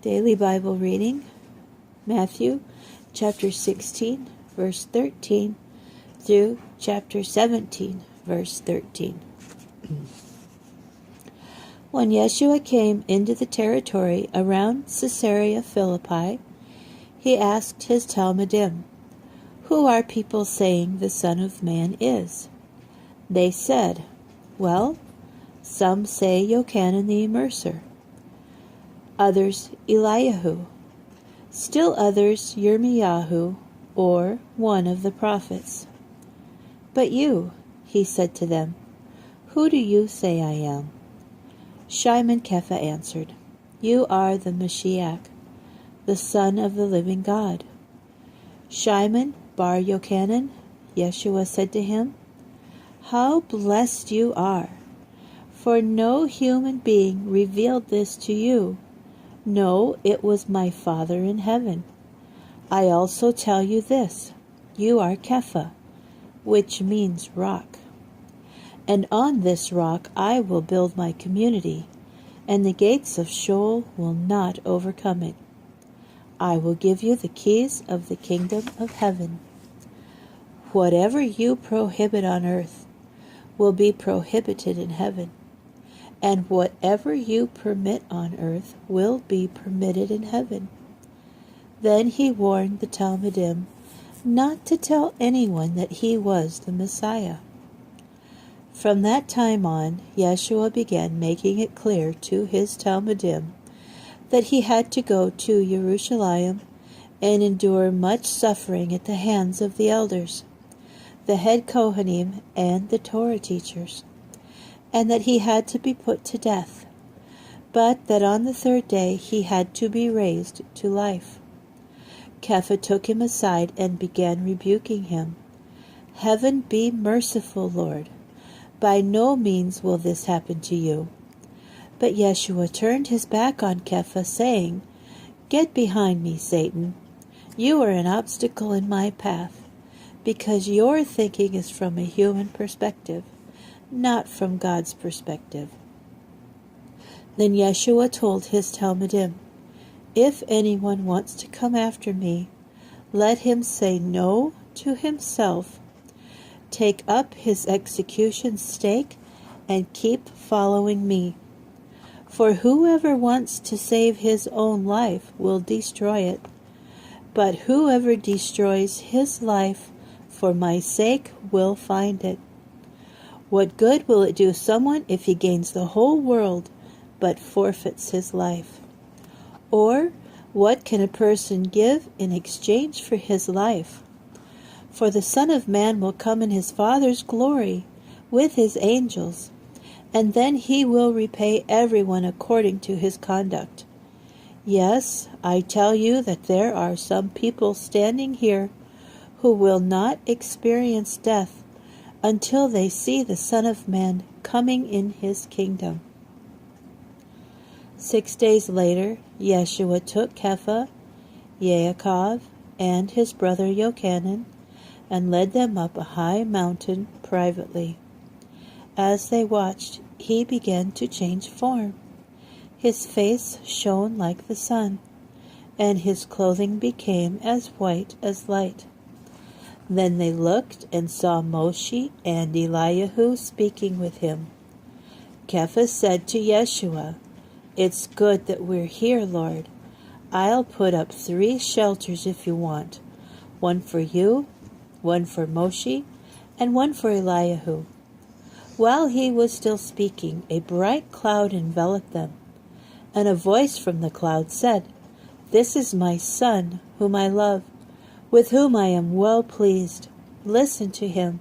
Daily Bible reading, Matthew chapter 16, verse 13 through chapter 17, verse 13. When Yeshua came into the territory around Caesarea Philippi, he asked his Talmudim, "Who are people saying the Son of Man is?" They said, "Well, some say Yochanan the Immerser, others Eliyahu, still others Yirmiyahu, or one of the prophets." "But you," he said to them, "who do you say I am?" Shimon Kepha answered, "You are the Mashiach, the Son of the living God." "Shimon bar Yochanan," Yeshua said to him, "how blessed you are! For no human being revealed this to you. No, it was my Father in heaven. I also tell you this, you are Kepha, which means rock. And on this rock I will build my community, and the gates of Sheol will not overcome it. I will give you the keys of the kingdom of heaven. Whatever you prohibit on earth will be prohibited in heaven, and whatever you permit on earth will be permitted in heaven." Then he warned the Talmudim not to tell anyone that he was the Messiah. From that time on, Yeshua began making it clear to his Talmudim that he had to go to Jerusalem and endure much suffering at the hands of the elders, the head Kohanim, and the Torah teachers, and that he had to be put to death, but that on the third day he had to be raised to life. Kepha took him aside and began rebuking him. "Heaven be merciful, Lord. By no means will this happen to you." But Yeshua turned his back on Kepha, saying, "Get behind me, Satan. You are an obstacle in my path, because your thinking is from a human perspective, not from God's perspective." Then Yeshua told his Talmudim, "If anyone wants to come after me, let him say no to himself, take up his execution stake, and keep following me. For whoever wants to save his own life will destroy it, but whoever destroys his life for my sake will find it. What good will it do someone if he gains the whole world but forfeits his life? Or what can a person give in exchange for his life? For the Son of Man will come in his Father's glory with his angels, and then he will repay everyone according to his conduct. Yes, I tell you that there are some people standing here who will not experience death until they see the Son of Man coming in his kingdom." 6 days later, Yeshua took Kepha, Yaakov, and his brother Yochanan, and led them up a high mountain privately. As they watched, he began to change form. His face shone like the sun, and his clothing became as white as light. Then they looked and saw Moshe and Eliyahu speaking with him. Kepha said to Yeshua, "It's good that we're here, Lord. I'll put up 3 shelters if you want, one for you, one for Moshe, and one for Eliyahu." While he was still speaking, a bright cloud enveloped them, and a voice from the cloud said, "This is my Son, whom I love, with whom I am well pleased. Listen to him."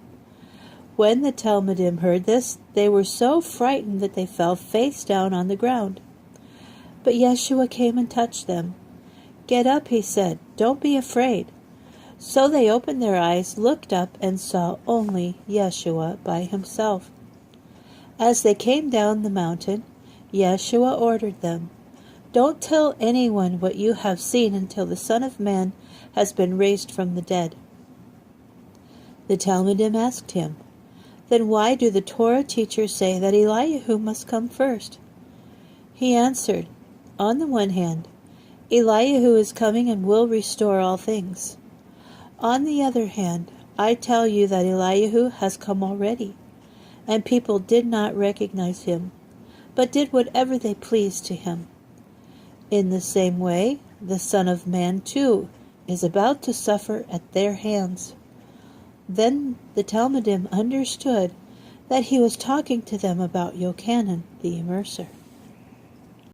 When the Talmudim heard this, they were so frightened that they fell face down on the ground. But Yeshua came and touched them. "Get up," he said. "Don't be afraid." So they opened their eyes, looked up, and saw only Yeshua by himself. As they came down the mountain, Yeshua ordered them, "Don't tell anyone what you have seen until the Son of Man has been raised from the dead." The Talmudim asked him, "Then why do the Torah teachers say that Eliyahu must come first?" He answered, "On the one hand, Eliyahu is coming and will restore all things. On the other hand, I tell you that Eliyahu has come already, and people did not recognize him, but did whatever they pleased to him. In the same way, the Son of Man too is about to suffer at their hands." Then the Talmudim understood that he was talking to them about Yochanan the Immerser.